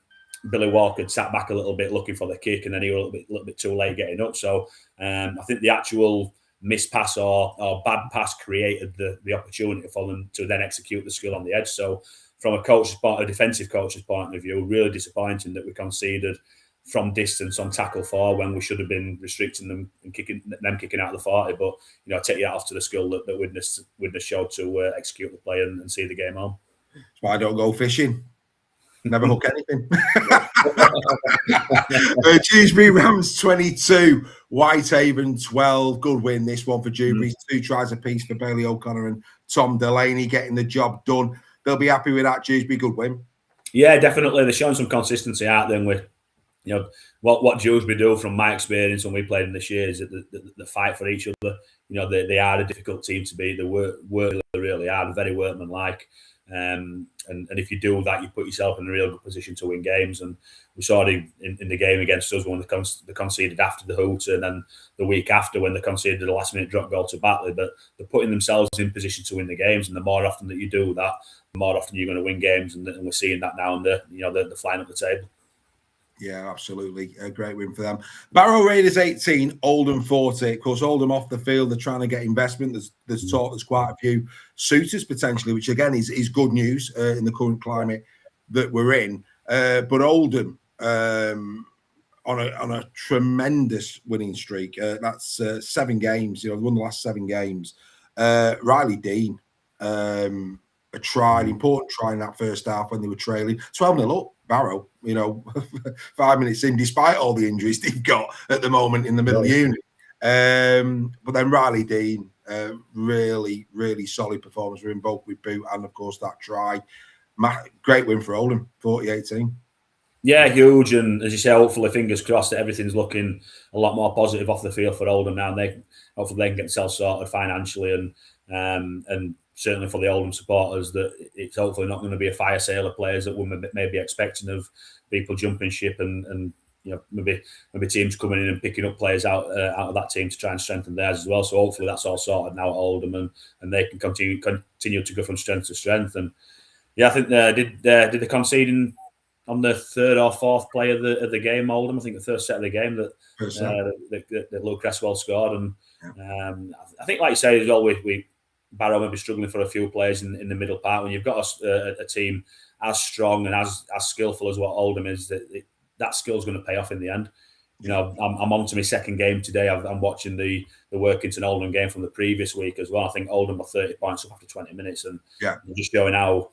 Billy Walker sat back a little bit looking for the kick, and then he was a little bit too late getting up. So I think the actual miss pass or bad pass created the opportunity for them to then execute the skill on the edge. So from a defensive coach's point of view, really disappointing that we conceded from distance on tackle 4 when we should have been restricting them and kicking out of the 40. But, you know, take that off to the skill that Widnes showed to execute the play and see the game home. That's why I don't go fishing. Never hook anything. Dewsbury Rams 22, Whitehaven 12. Good win, this one for Dewsbury. 2 tries apiece for Bailey O'Connor and Tom Delaney getting the job done. They'll be happy with that, Dewsbury. Good win. Yeah, definitely. They're showing some consistency out there with, you know, what Dewsbury do, from my experience when we played in this year, is that the fight for each other. You know, they are a difficult team to beat. They work really hard, very workmanlike. And if you do that, you put yourself in a real good position to win games. And we saw it in the game against us when they conceded after the hoot, and then the week after when they conceded the last-minute drop goal to Batley. But they're putting themselves in position to win the games, and the more often that you do that, the more often you're going to win games. And we're seeing that now, and they're flying up the table. Yeah, absolutely. A great win for them. Barrow Raiders 18, Oldham 40. Of course, Oldham off the field, they're trying to get investment. There's talk, there's quite a few suitors potentially, which again is good news in the current climate that we're in. But Oldham on a tremendous winning streak. That's 7 games. They won the last 7 games. Riley Dean, a try, an important try in that first half when they were trailing 12-0 up. Barrow, 5 minutes in, despite all the injuries they've got at the moment in the middle unit. But then Riley Dean, really, really solid performance for him, both with boot and, of course, that try. Great win for Oldham, 40-18. Yeah, huge. And as you say, hopefully, fingers crossed that everything's looking a lot more positive off the field for Oldham now. And hopefully they can get themselves sorted financially and certainly for the Oldham supporters, that it's hopefully not going to be a fire sale of players that we're maybe expecting of people jumping ship and maybe teams coming in and picking up players out of that team to try and strengthen theirs as well. So hopefully that's all sorted now at Oldham and they can continue to go from strength to strength. And yeah, I think did the conceding on the 3rd or 4th play of the game, Oldham. I think the first set of the game that Luke Cresswell scored. And I think, like you say, as always, Barrow may be struggling for a few players in the middle part. When you've got a team as strong and as skillful as what Oldham is, that skill's going to pay off in the end. I'm on to my 2nd game today. I'm watching the Workington Oldham game from the previous week as well. I think Oldham were 30 points up after 20 minutes, and just showing how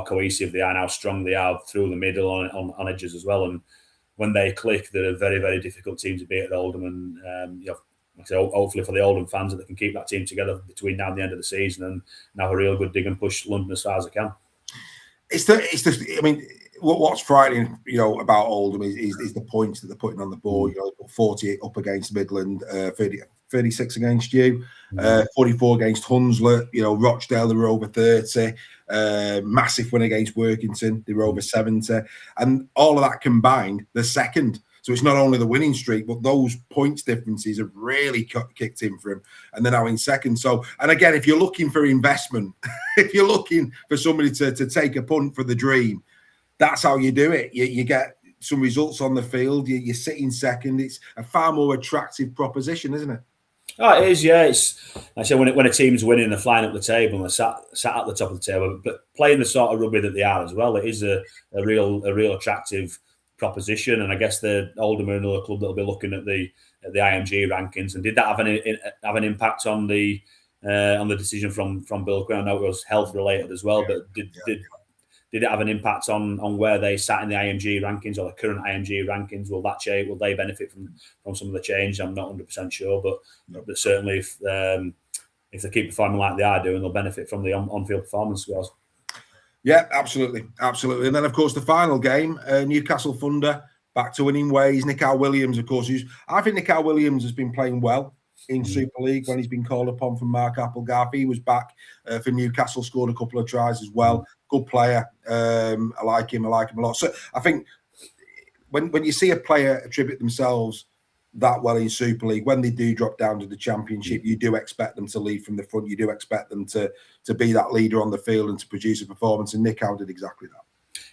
cohesive they are and how strong they are through the middle on edges as well. And when they click, they're a very, very difficult team to beat at Oldham. And so hopefully for the Oldham fans that they can keep that team together between now and the end of the season and have a real good dig and push London as far as they can. What's frightening, about Oldham is the points that they're putting on the board. 48 up against Midland, 36 against you, 44 against Hunslet. Rochdale, they were over 30. Massive win against Workington, they were over 70. And all of that combined, they're 2nd. So it's not only the winning streak, but those points differences have really kicked in for him. And they're now in 2nd. So, and again, if you're looking for investment, if you're looking for somebody to take a punt for the dream, that's how you do it. You get some results on the field. You sit in 2nd. It's a far more attractive proposition, isn't it? Oh, it is, yeah. It's like I say, when a team's winning, they're flying up the table and they're sat at the top of the table. But playing the sort of rugby that they are as well, it is a real attractive proposition. And I guess the Oldham are another club that'll be looking at the IMG rankings. And did that have an impact on the decision from Bill Quinn? I know it was health related as well, but did it have an impact on where they sat in the IMG rankings or the current IMG rankings? Will that change? Will they benefit from some of the change? I'm not 100% sure, but certainly if they keep performing like they are doing, they'll benefit from the on-field performance scores. Yeah, absolutely. And then, of course, the final game, Newcastle Thunder back to winning ways. Nikhil Williams, of course, I think Nikhil Williams has been playing well in Super League when he's been called upon from Mark Applegarth. He was back for Newcastle, scored a couple of tries as well. Good player. I like him a lot. So I think when you see a player attribute themselves that well in Super League, when they do drop down to the Championship, you do expect them to lead from the front. You do expect them to be that leader on the field and to produce a performance. And Nikhil did exactly that.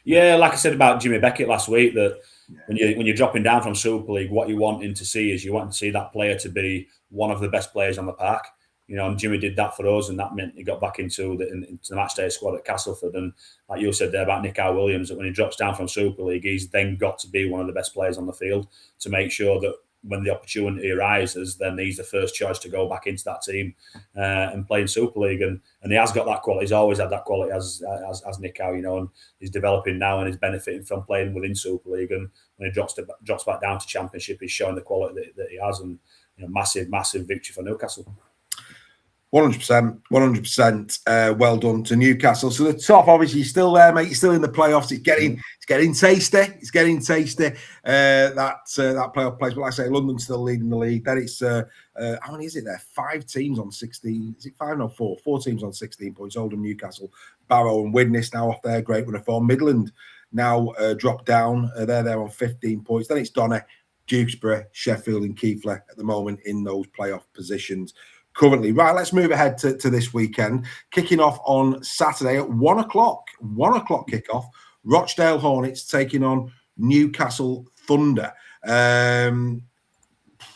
Yeah, like I said about Jimmy Beckett last week, that when you're dropping down from Super League, what you want to see is that player to be one of the best players on the park. And Jimmy did that for us, and that meant he got back into the matchday squad at Castleford. And like you said there about Nikhil Williams, that when he drops down from Super League, he's then got to be one of the best players on the field to make sure that when the opportunity arises, then he's the first choice to go back into that team and play in Super League. And he has got that quality. He's always had that quality as Nikhil, and he's developing now and he's benefiting from playing within Super League. And when he drops back down to Championship, he's showing the quality that he has. And massive victory for Newcastle. 100%. Well done to Newcastle. So the top, obviously, you're still there, mate. You're still in the playoffs. It's getting tasty. That playoff place. But like I say, London's still leading the league. Then it's how many is it there? 5 teams on 16. Is it 5 or 4? 4 teams on 16 points. Oldham, Newcastle, Barrow, and Widnes now off their great run of form. Midland now dropped down. They're there on 15 points. Then it's Donna, Dewsbury, Sheffield, and Keighley at the moment in those playoff positions. Currently. Right, let's move ahead to this weekend. Kicking off on Saturday at 1 o'clock. 1 o'clock kickoff. Rochdale Hornets taking on Newcastle Thunder.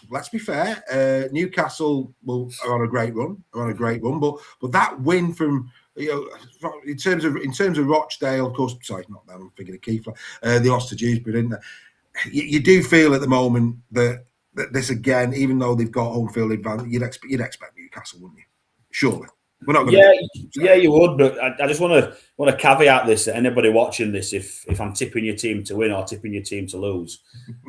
Let's be fair. Newcastle are on a great run. But that win from in terms of Rochdale, of course. Sorry, not them. I'm thinking of Keith. They lost to Dewsbury, didn't they? You do feel at the moment that this again, even though they've got home field advantage, you'd expect Newcastle, wouldn't you? Surely. We're not going to you would, but I just want to caveat this that anybody watching this, if I'm tipping your team to win or tipping your team to lose,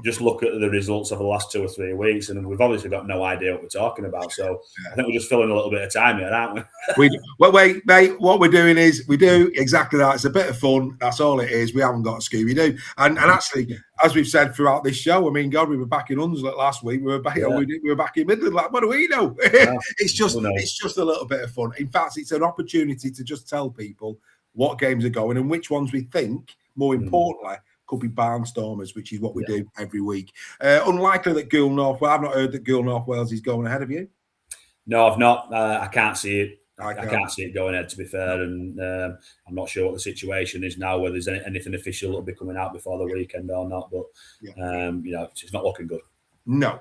just look at the results of the last 2 or 3 weeks, and we've obviously got no idea what we're talking about. So I think we're just filling a little bit of time here, aren't we? Well, wait, mate. What we're doing is we do exactly that. It's a bit of fun. That's all it is. We haven't got a Scooby-Doo, and actually, as we've said throughout this show, I mean, God, we were back in Hunslet last week. We were back. We were back in Midland. Like, what do we know? It's just a little bit of fun. In fact, it's an opportunity to just tell people what games are going and which ones we think, more importantly, could be barnstormers, which is what we do every week. Unlikely that Goole North. Well, I've not heard that Goole North Wales is going ahead of you. No, I've not. I can't see it. I can't see it going ahead, to be fair, and I'm not sure what the situation is now, whether there's anything official that'll be coming out before the weekend or not. But it's not looking good. No.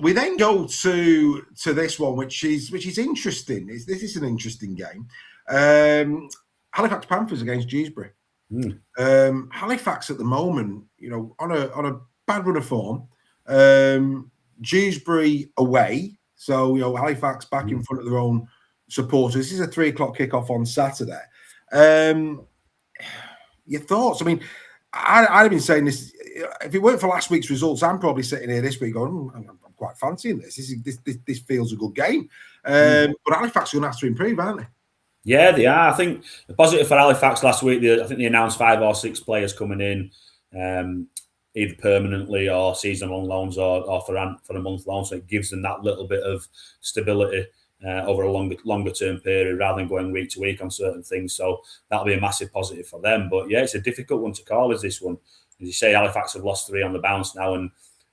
We then go to this one, which is interesting. This is an interesting game. Halifax Panthers against Dewsbury. Halifax at the moment, on a bad run of form. Dewsbury away, so Halifax back in front of their own supporters. This is a 3 o'clock kickoff on Saturday. Your thoughts? I mean, I'd have been saying this if it weren't for last week's results. I'm probably sitting here this week going, I'm quite fancying this. This feels a good game. But Halifax are going to have to improve, aren't they? Yeah, they are. I think the positive for Halifax last week, I think they announced 5 or 6 players coming in, either permanently or seasonal loans or for a month loan. So it gives them that little bit of stability over a longer term period rather than going week to week on certain things. So that'll be a massive positive for them. But yeah, it's a difficult one to call, is this one. As you say, Halifax have lost 3 on the bounce now, and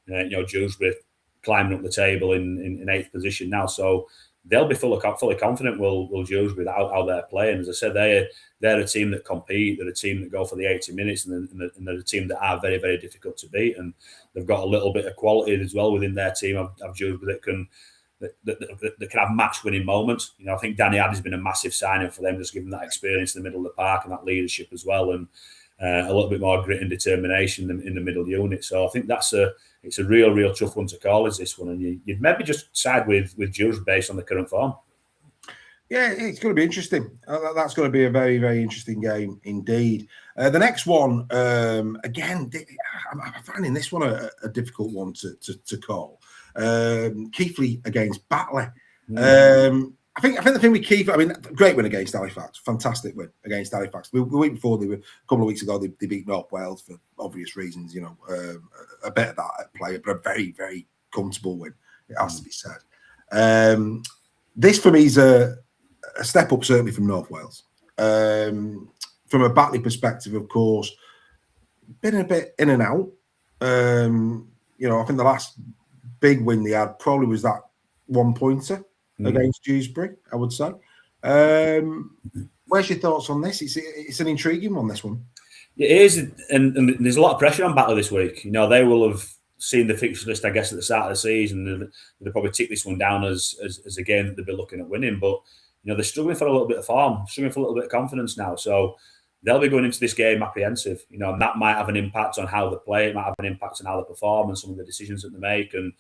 Dewsbury climbing up the table in 8th position now. So they'll be fully confident. Will Dewsbury how they're playing. As I said, they're a team that compete. They're a team that go for the 80 minutes, and they're a team that are very, very difficult to beat. And they've got a little bit of quality as well within their team of Dewsbury that can have match-winning moments. I think Danny Addy's been a massive signing for them, just giving that experience in the middle of the park and that leadership as well, and a little bit more grit and determination in the middle unit. So I think it's a real tough one to call, is this one, and you'd maybe just side with Dewsbury based on the current form. Yeah, it's going to be interesting. That's going to be a very, very interesting game indeed. The next one, again, I'm finding this one a difficult one to call. Keighley against Batley. I think the thing with Keighley, I mean, great win against Halifax, fantastic win against Halifax. The week before, a couple of weeks ago, they beat North Wales for obvious reasons. A bit of that at play, but a very, very comfortable win. It has to be said. This for me is a step up, certainly from North Wales. From a Batley perspective, of course, been a bit in and out. I think the last big win they had probably was that 1-pointer against Dewsbury, I would say. Where's your thoughts on this? It's an intriguing one, this one. It is, and there's a lot of pressure on Batley this week. They will have seen the fixture list, I guess, at the start of the season. They'll probably tick this one down as a game that they'll be looking at winning. But they're struggling for a little bit of form, struggling for a little bit of confidence now. So they'll be going into this game apprehensive, and that might have an impact on how they play. It might have an impact on how they perform and some of the decisions that they make. And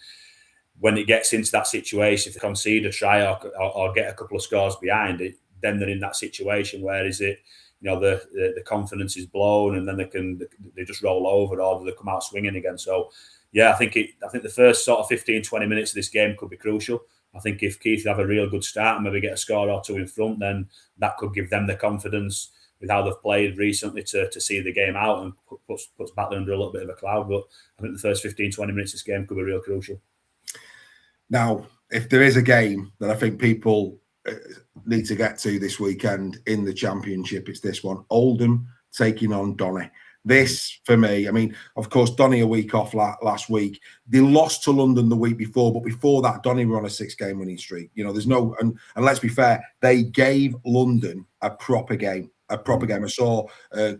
when it gets into that situation, if they concede a try or get a couple of scores behind it, then they're in that situation where the confidence is blown, and then they just roll over, or they come out swinging again. So yeah, I think the first sort of 15-20 minutes of this game could be crucial. I think if Keith have a real good start and maybe get a score or 2 in front, then that could give them the confidence with how they've played recently to see the game out and puts Batley under a little bit of a cloud. But I think the first 15-20 minutes of this game could be real crucial. Now, if there is a game that I think people need to get to this weekend in the Championship, it's this one. Oldham taking on Donny. This, for me, I mean, of course, Donny a week off last week. They lost to London the week before, but before that, Donny were on a 6-game winning streak. There's no, and let's be fair, they gave London a proper game a proper game. I saw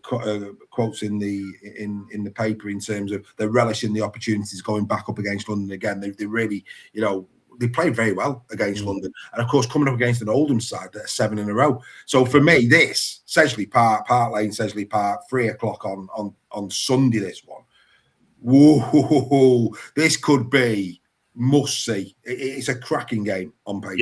quotes in the paper in terms of they're relishing the opportunities going back up against London again. They really, they played very well against London, and of course coming up against an Oldham side that are 7 in a row. So for me, this Sedgley Park, Park Lane, Sedgley Park, 3:00 on Sunday. This one, whoa, this could be must see. It's a cracking game on paper.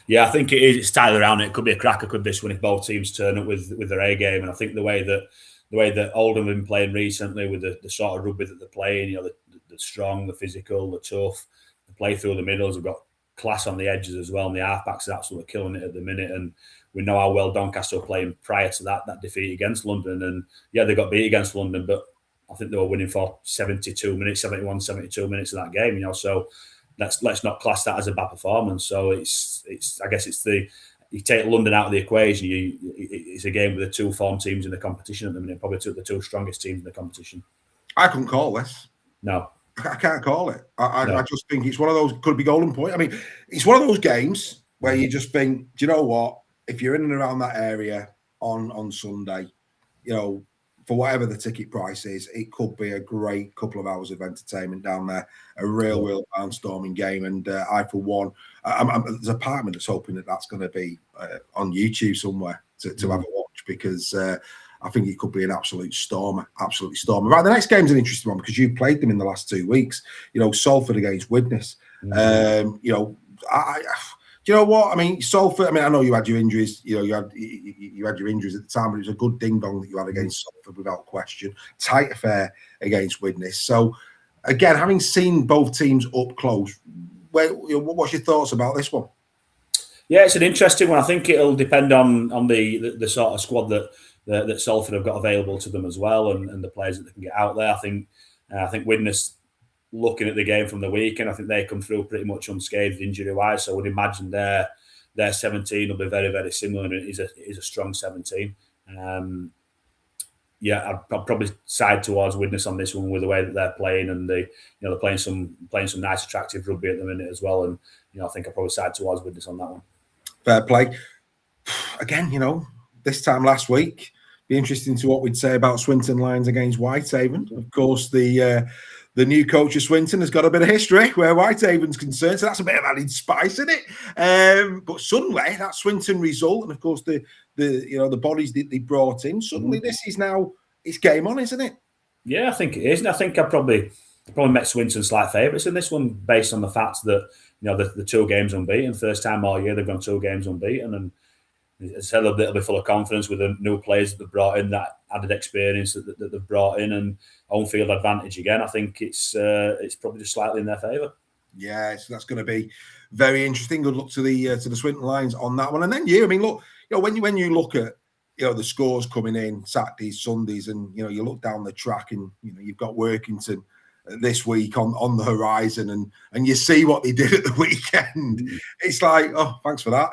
Yeah, I think it is. It's tied around it. It could be a cracker, could this one if both teams turn up with their A game. And I think the way that Oldham have been playing recently with the sort of rugby that they're playing, the strong, the physical, the tough, the play through the middles. We've got class on the edges as well, and the halfbacks are absolutely killing it at the minute. And we know how well Doncaster were playing prior to that defeat against London. And yeah, they got beat against London, but I think they were winning for 72 minutes, 71, 72 minutes of that game, so let's not class that as a bad performance. So it's I guess it's you take London out of the equation, it's a game with the two form teams in the competition at the minute, probably the two strongest teams in the competition. I couldn't call this. No. I can't call it. I just think it's one of those, could be golden point. I mean, it's one of those games where you just think, do you know what? If you're in and around that area on Sunday, for whatever the ticket price is, it could be a great couple of hours of entertainment down there. A real barnstorming game. And I, for one, there's a part of me that's hoping that's going to be on YouTube somewhere to have a watch, because I think it could be an absolute stormer. Absolutely stormer. Right, the next game's an interesting one because you played them in the last 2 weeks. Salford against Widnes. Do you know what? I mean, Salford, I know you had your injuries, you had your injuries at the time, but it was a good ding-dong that you had against Salford without question. Tight affair against Widnes. So, again, having seen both teams up close, what's your thoughts about this one? Yeah, it's an interesting one. I think it'll depend on the sort of squad that Salford have got available to them as well, and the players that they can get out there. I think Widnes, looking at the game from the weekend, I think they come through pretty much unscathed injury-wise. So I would imagine their 17 will be very, very similar, and it is a strong 17. I'd probably side towards Widnes on this one with the way that they're playing, and they're playing some nice, attractive rugby at the minute as well. And I think I'll probably side towards Widnes on that one. Fair play. Again, this time last week, be interesting to what we'd say about Swinton Lions against Whitehaven. Of course, the new coach of Swinton has got a bit of history where Whitehaven's concerned, so that's a bit of added spice in it. But suddenly, that Swinton result, and of course the bodies that they brought in, suddenly this is now it's game on, isn't it? Yeah, I think it is, and I think I probably met Swinton slight favourites in this one based on the fact that the 2 games unbeaten, first time all year they've gone 2 games unbeaten, and as I said, they'll be full of confidence with the new players that they've brought in, that added experience that they've brought in, and home field advantage again. I think it's probably just slightly in their favour. Yeah, so that's going to be very interesting. Good luck to the Swinton Lions on that one. And then look, when you look at the scores coming in Saturdays, Sundays, and you look down the track, and you've got Workington this week on the horizon, and you see what they did at the weekend. It's like, oh, thanks for that.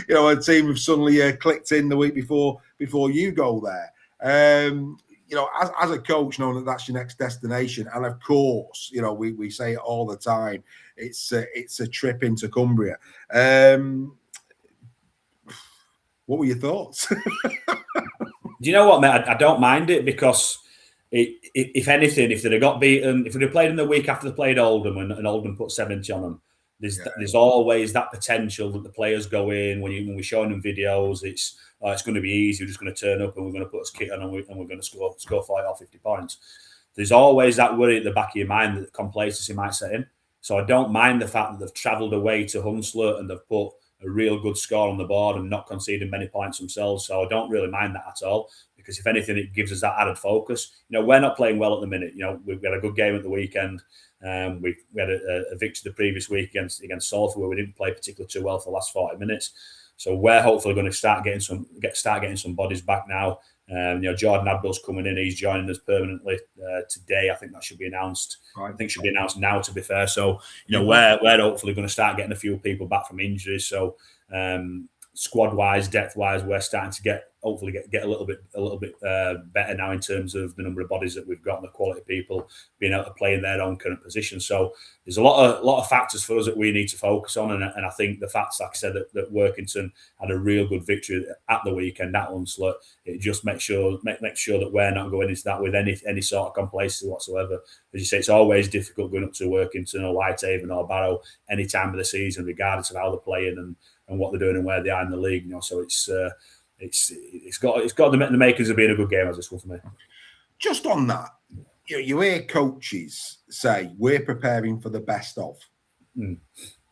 A team have suddenly clicked in the week before you go there. As a coach, knowing that that's your next destination, and of course, we say it all the time, it's a trip into Cumbria. What were your thoughts? Do you know what, mate? I don't mind it, because if anything, if they'd have got beaten, if they'd have played in the week after they played Oldham and Oldham put 70 on them, there's always that potential that the players go in when we're showing them videos. It's going to be easy. We're just going to turn up and we're going to put us kit on and we're going to score 40 or 50 points. There's always that worry at the back of your mind that complacency might set in. So I don't mind the fact that they've travelled away to Hunslet and they've put a real good score on the board and not conceding many points themselves. So I don't really mind that at all, because if anything, it gives us that added focus. We're not playing well at the minute. We had a good game at the weekend. We had a victory the previous week against Salford, where we didn't play particularly too well for the last 40 minutes. So we're hopefully going to start getting some bodies back now. Jordan Abdul's coming in. He's joining us permanently today. I think that should be announced. Right. I think it should be announced now, to be fair. So we're hopefully going to start getting a few people back from injuries. So squad wise, depth wise, we're starting to hopefully get a little bit better now in terms of the number of bodies that we've got and the quality of people being able to play in their own current position. So there's a lot of factors for us that we need to focus on, and I think the facts, like I said, that Workington had a real good victory at the weekend at Hunslet. It just makes sure that we're not going into that with any sort of complacency whatsoever. As you say, it's always difficult going up to Workington or Whitehaven or Barrow any time of the season, regardless of how they're playing and what they're doing and where they are in the league. So it's got the makings of being a good game as this one for me. Just on that, you hear coaches say we're preparing for the best of.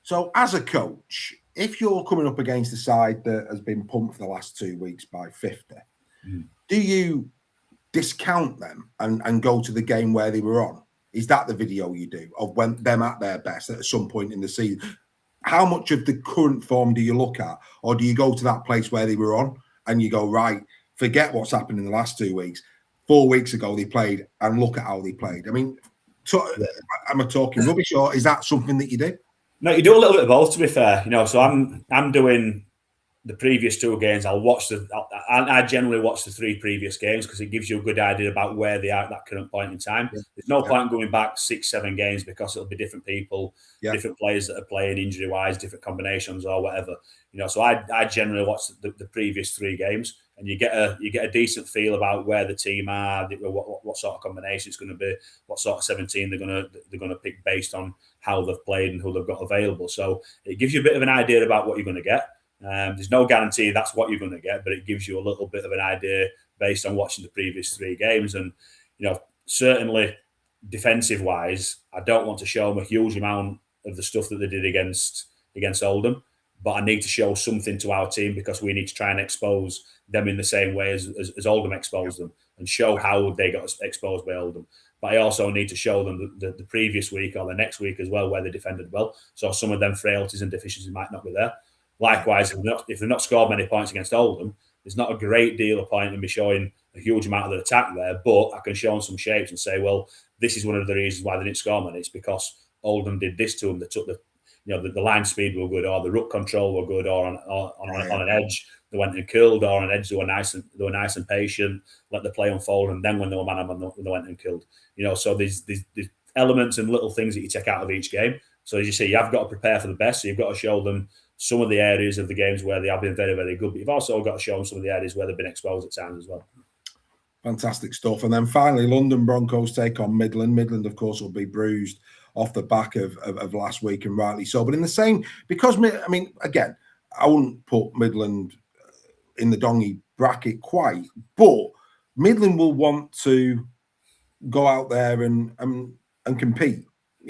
So as a coach, if you're coming up against a side that has been pumped for the last 2 weeks by 50, do you discount them and go to the game where they were on? Is that the video you do of when them at their best at some point in the season? How much of the current form do you look at, or do you go to that place where they were on and you go, right, forget what's happened in the last 2 weeks. 4 weeks ago they played, and look at how they played. I mean, am I talking rubbish, or is that something that you do? No, you do a little bit of both, to be fair. So I'm doing the previous 2 games. I generally watch the 3 previous games because it gives you a good idea about where they are at that current point in time. There's no point going back 6-7 games because it'll be different people, different players that are playing injury wise, different combinations or whatever. So I generally watch the previous 3 games, and you get a decent feel about where the team are, what sort of combination it's going to be, what sort of 17 they're going to pick based on how they've played and who they've got available. So it gives you a bit of an idea about what you're going to get. There's no guarantee that's what you're going to get, but it gives you a little bit of an idea based on watching the previous 3 games. And certainly defensive wise, I don't want to show them a huge amount of the stuff that they did against Oldham, but I need to show something to our team because we need to try and expose them in the same way as Oldham exposed them, and show how they got exposed by Oldham. But I also need to show them the previous week or the next week as well where they defended well, so some of them frailties and deficiencies might not be there. Likewise, if they've not scored many points against Oldham, there's not a great deal of point in me showing a huge amount of the attack there, but I can show them some shapes and say, well, this is one of the reasons why they didn't score many. It's because Oldham did this to them. They took the line speed were good, or the ruck control were good, or on an edge they went and killed, or on an edge they were nice and patient, let the play unfold, and then when they were man on man, they went and killed. So there's elements and little things that you take out of each game. So as you say, you have got to prepare for the best. So you've got to show them some of the areas of the games where they have been very, very good, but you've also got to show them some of the areas where they've been exposed at times as well. Fantastic stuff. And then finally, London Broncos take on Midland. Midland, of course, will be bruised off the back of last week, and rightly so. But in the same, because, I mean, again, I wouldn't put Midland in the dongy bracket quite, but Midland will want to go out there and compete.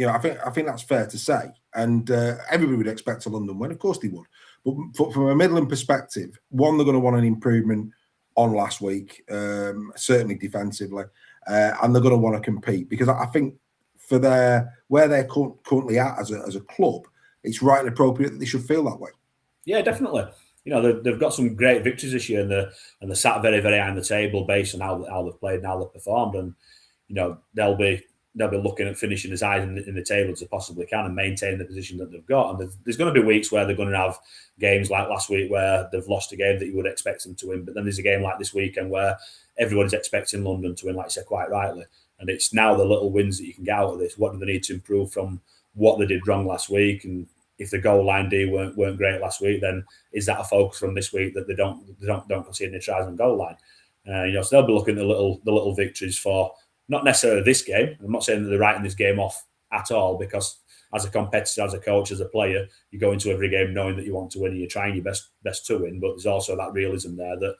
I think that's fair to say. And everybody would expect a London win. Of course they would. But from a Midland perspective, one, they're going to want an improvement on last week, certainly defensively. And they're going to want to compete, because I think for where they're currently at as a club, it's right and appropriate that they should feel that way. Yeah, definitely. They've got some great victories this year, and they're sat very, very high on the table based on how they've played and how they've performed. And they'll be looking at finishing as high in the table as they possibly can and maintain the position that they've got. And there's going to be weeks where they're going to have games like last week where they've lost a game that you would expect them to win. But then there's a game like this weekend where everybody's expecting London to win, like you said, quite rightly. And it's now the little wins that you can get out of this. What do they need to improve from what they did wrong last week? And if the goal line D weren't great last week, then is that a focus from this week that they don't concede any tries on goal line? So they'll be looking at the little victories for not necessarily this game. I'm not saying that they're writing this game off at all, because as a competitor, as a coach, as a player, you go into every game knowing that you want to win and you're trying your best to win. But there's also that realism there that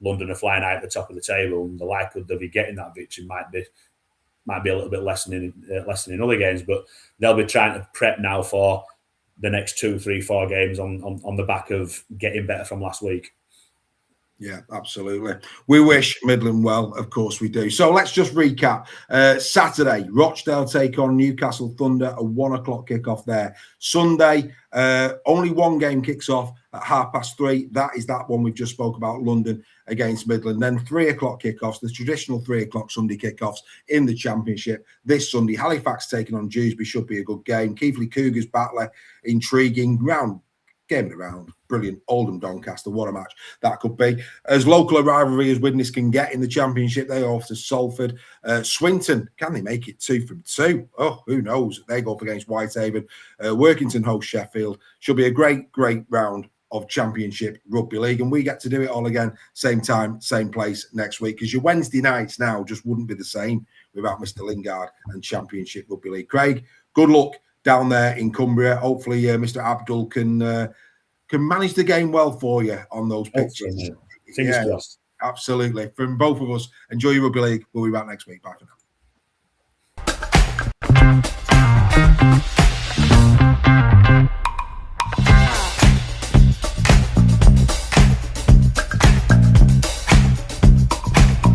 London are flying out at the top of the table, and the likelihood of you getting that victory might be a little bit less than in other games. But they'll be trying to prep now for the next 2, 3, 4 games on the back of getting better from last week. Yeah, absolutely. We wish Midland well, of course we do. So let's just recap. Saturday, Rochdale take on Newcastle Thunder, a 1 o'clock kickoff there. Sunday, only one game kicks off at 3:30. That is that one we just spoke about, London against Midland. Then 3 o'clock kickoffs, the traditional 3 o'clock Sunday kickoffs in the Championship. This Sunday, Halifax taking on Dewsbury, should be a good game. Keighley Cougars, Batley, intriguing. Round Game of the round, brilliant. Oldham Doncaster, what a match that could be. As local a rivalry as Widnes can get in the Championship, they are off to Salford. Swinton, can they make it 2 from 2? Oh, who knows? They go up against Whitehaven. Workington host Sheffield. Should be a great round of Championship Rugby League, and we get to do it all again, same time, same place next week, because your Wednesday nights now just wouldn't be the same without Mr. Lingard and Championship Rugby League. Craig, good luck down there in Cumbria. Hopefully, Mr. Abdul can manage the game well for you on those pitches. Fingers crossed. Absolutely. From both of us, enjoy your Rugby League. We'll be back next week. Bye for now.